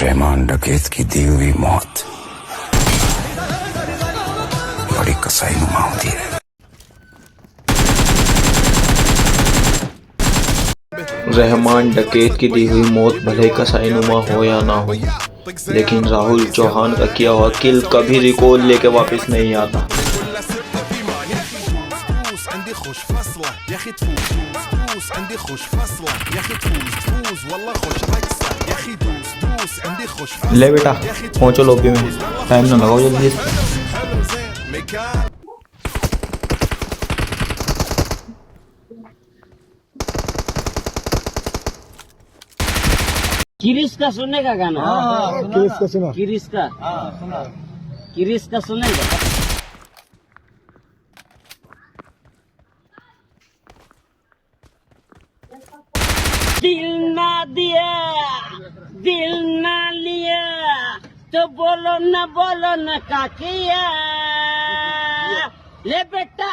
रहमान डकैत की दी हुई मौत बड़ी कसाईनुमा होती है। रहमान डकैत की दी हुई मौत भले कसाईनुमा हो या ना हो, लेकिन राहुल चौहान का किया हुआ किल कभी रिकॉल लेके वापस नहीं आता। ले बेटा पहुंचो लॉबी में, टाइम ना लगाओ जल्दी। किरिश का सुनने का गाना? किरिश का सुना? किरिश का सुना। किरिश का सुनेगा? दिल ना दिया, दिल ना लिया, तो बोलो न का किया। ले बेटा